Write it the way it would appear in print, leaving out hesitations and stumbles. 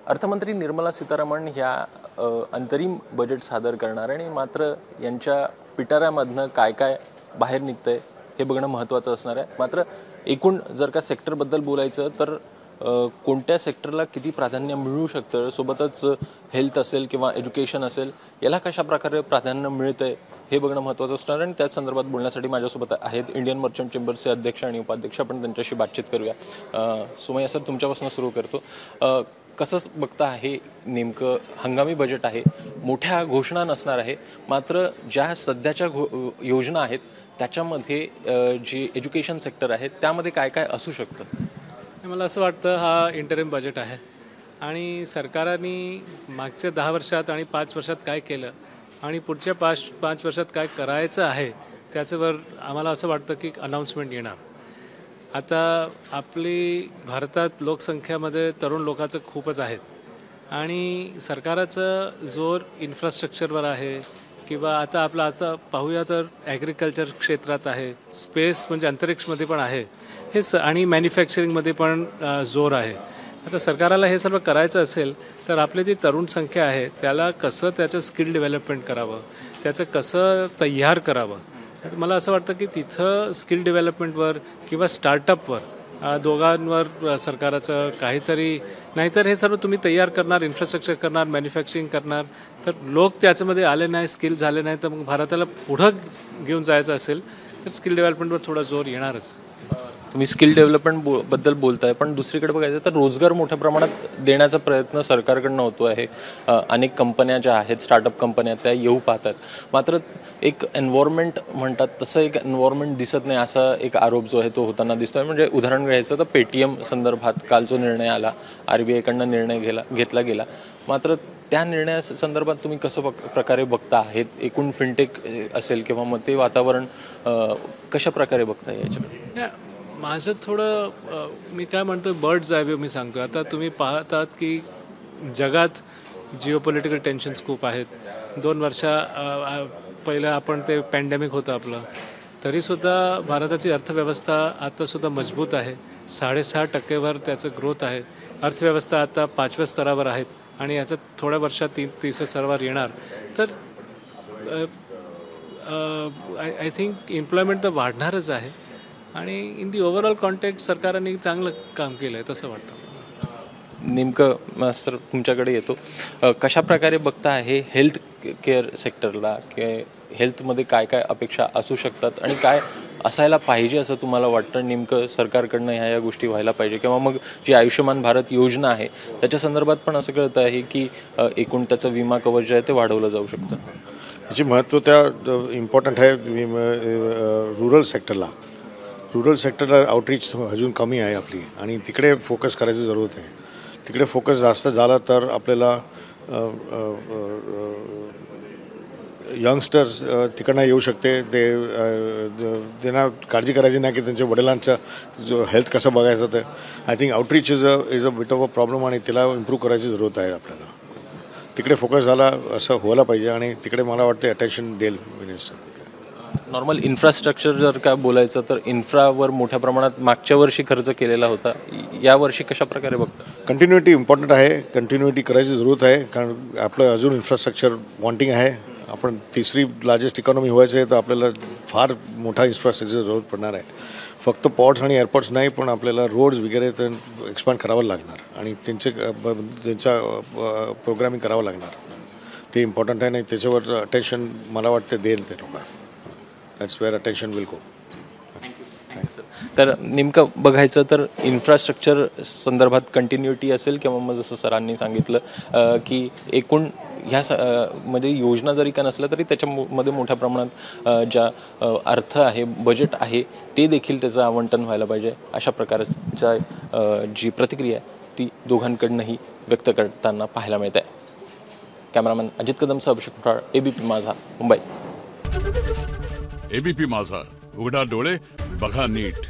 अर्थमंत्री निर्मला सीतारामन ह्या अंतरिम बजेट सादर करणार आणि मात्र यांच्या पिटाऱ्यामधनं काय काय बाहेर निघतंय हे बघणं महत्त्वाचं असणार आहे। मात्र एकूण जर का सेक्टरबद्दल बोलायचं तर कोणत्या सेक्टरला किती प्राधान्य मिळू शकतं, सोबतच हेल्थ असेल किंवा एज्युकेशन असेल याला कशा प्रकारे प्राधान्य मिळतंय हे बघणं महत्त्वाचं असणार आहे। आणि त्याच संदर्भात बोलण्यासाठी माझ्यासोबत आहेत इंडियन मर्चंट चेंबरचे अध्यक्ष आणि उपाध्यक्ष। आपण त्यांच्याशी बातचीत करूया। सुमय्या सर, तुमच्यापासून सुरू करतो। कसं बघता आहे नेमकं हंगामी बजेट आहे, मोठ्या घोषणा नसणार आहे, मात्र ज्या सध्याच्या योजना आहेत त्याच्यामध्ये जी एज्युकेशन सेक्टर आहे त्यामध्ये काय काय असू शकतं? मला असं वाटतं हा इंटरिम बजेट आहे आणि सरकारने मागच्या 10 वर्षात आणि 5 वर्षात काय केलं आणि पुढच्या 5 वर्षात काय करायचं आहे त्याच्यावर आम्हाला असं वाटतं की अनाउन्समेंट येणार। आता आपली भारतात लोकसंख्यामध्ये तरुण लोकांचं खूपच आहेत आणि सरकाराचं जोर इन्फ्रास्ट्रक्चरवर आहे किंवा आता पाहूया तर ॲग्रिकल्चर क्षेत्रात आहे, स्पेस म्हणजे अंतरिक्षमध्ये पण आहे हे आणि मॅन्युफॅक्चरिंगमध्ये पण जोर आहे। आता सरकाराला हे सर्व करायचं असेल तर आपली जी तरुण संख्या आहे त्याला कसं त्याचं स्किल डेव्हलपमेंट करावं, त्याचं कसं तयार करावं। मला असं वाटतं की तिथं स्किल डेव्हलपमेंटवर किंवा स्टार्टअपवर दोघांवर सरकाराचं काहीतरी, नाहीतर हे सर्व तुम्ही तयार करणार, इन्फ्रास्ट्रक्चर करणार, मॅन्युफॅक्चरिंग करणार, तर लोक त्याच्यामध्ये आले नाही, स्किल झाले नाही, तर मग भारताला पुढं घेऊन जायचं असेल तर स्किल डेव्हलपमेंटवर थोडा जोर येणारच। तुम्ही स्किल डेव्हलपमेंट बद्दल बोलताय, पण दुसरीकडे बघायचं तर रोजगार मोठ्या प्रमाणात देण्याचा प्रयत्न सरकारकडनं होतो आहे। अनेक कंपन्या ज्या आहेत, स्टार्टअप कंपन्या, त्या येऊ पाहतात, मात्र एक एन्व्हायरमेंट म्हणतात तसं एक एन्व्हायरमेंट दिसत नाही असा एक आरोप जो आहे तो होताना दिसतोय। म्हणजे उदाहरण घ्यायचं तर पेटीएम संदर्भात काल जो निर्णय आला, RBI कडनं निर्णय घेतला गेला, मात्र त्या निर्णयासंदर्भात तुम्ही कसं प्रकारे बघता आहेत? एकूण फिनटेक असेल किंवा मग ते वातावरण कशा प्रकारे बघता याच्याकडे? माझं थोडं मी काय म्हणतो बर्ड्स आय व्ह्यू मी सांगतो। आता तुम्ही पाहतात की जगात जिओपॉलिटिकल टेन्शन्स खूप आहेत। 2 वर्षा पहिलं आपण ते पॅन्डेमिक होतं आपलं, तरीसुद्धा भारताची अर्थव्यवस्था आत्तासुद्धा मजबूत आहे। 6.5% त्याचं ग्रोथ आहे। अर्थव्यवस्था आता 5व्या स्तरावर आहेत आणि याचं थोड्या वर्षात 3-3 स्तरावर येणार। तर आय थिंक एम्प्लॉयमेंट तर वाढणारच आहे आणि इन दी ओव्हरऑल कॉन्टेक्स्ट सरकारने चांगलं काम केलं आहे तसं वाटतं। नेमकं सर तुमच्याकडे येतो, कशा प्रकारे बघता आहे हेल्थ केअर सेक्टरला, की हेल्थमध्ये काय काय अपेक्षा असू शकतात आणि काय असायला पाहिजे असं तुम्हाला वाटतं? नेमकं सरकारकडनं ह्या गोष्टी व्हायला पाहिजे, किंवा मग जी आयुष्यमान भारत योजना आहे त्याच्या संदर्भात पण असं कळतं आहे की एकूण त्याचं विमा कवच जे आहे ते वाढवलं जाऊ शकतं। याची महत्त्व त्या इम्पॉर्टंट आहे रुरल सेक्टरला आउटरीच अजून कमी आहे आपली आणि तिकडे फोकस करायची जरूरत आहे। तिकडे फोकस जास्त झाला तर आपल्याला यंगस्टर्स तिकडनं येऊ शकते, त्यांना काळजी करायची नाही की त्यांच्या वडिलांचा जो हेल्थ कसं बघायचं। तर I think outreach is a bit of a problem आणि तिला इम्प्रूव्ह करायची जरूरत आहे आपल्याला। तिकडे फोकस झाला असं व्हायला पाहिजे आणि तिकडे मला वाटते अटेन्शन देईल मिनिस्टर। नॉर्मल इन्फ्रास्ट्रक्चर जर का बोलायचं तर इन्फ्रावर मोठ्या प्रमाणात मागच्या वर्षी खर्च केलेला होता, यावर्षी कशा प्रकारे बघता? कंटिन्युटी इम्पॉर्टंट आहे, कंटिन्युटी करायची जरूरत आहे, कारण आपलं अजून इन्फ्रास्ट्रक्चर वॉन्टिंग आहे। आपण 3री लार्जेस्ट इकॉनॉमी व्हायचं आहे तर आपल्याला फार मोठा इन्फ्रास्ट्रक्चर जरूरत पडणार आहे। फक्त पोर्ट्स आणि एअरपोर्ट्स नाही, पण आपल्याला रोड्स वगैरे तर एक्सपांड करावं लागणार आणि त्यांच्या प्रोग्रामिंग करावं लागणार। ते इम्पॉर्टंट आहे नाही, त्याच्यावर अटेन्शन मला वाटते देईल ते लोक। That's where attention will go. तर नेमकं बघायचं तर इन्फ्रास्ट्रक्चर संदर्भात कंटिन्युटी असेल किंवा मग जसं सरांनी सांगितलं की एकूण ह्या मध्ये योजना जरी का नसल्या तरी त्याच्यामध्ये मोठ्या प्रमाणात ज्या अर्थ आहे, बजेट आहे, ते देखील त्याचं आवंटन व्हायला पाहिजे अशा प्रकारच्या जी प्रतिक्रिया आहे ती दोघांकडनंही व्यक्त करताना पाहायला मिळत आहे। कॅमेरामॅन अजित कदमसह अभिषेक मुराळ, ABP माझा, मुंबई। ABP माझा, उघडा डोळे बघा नीट।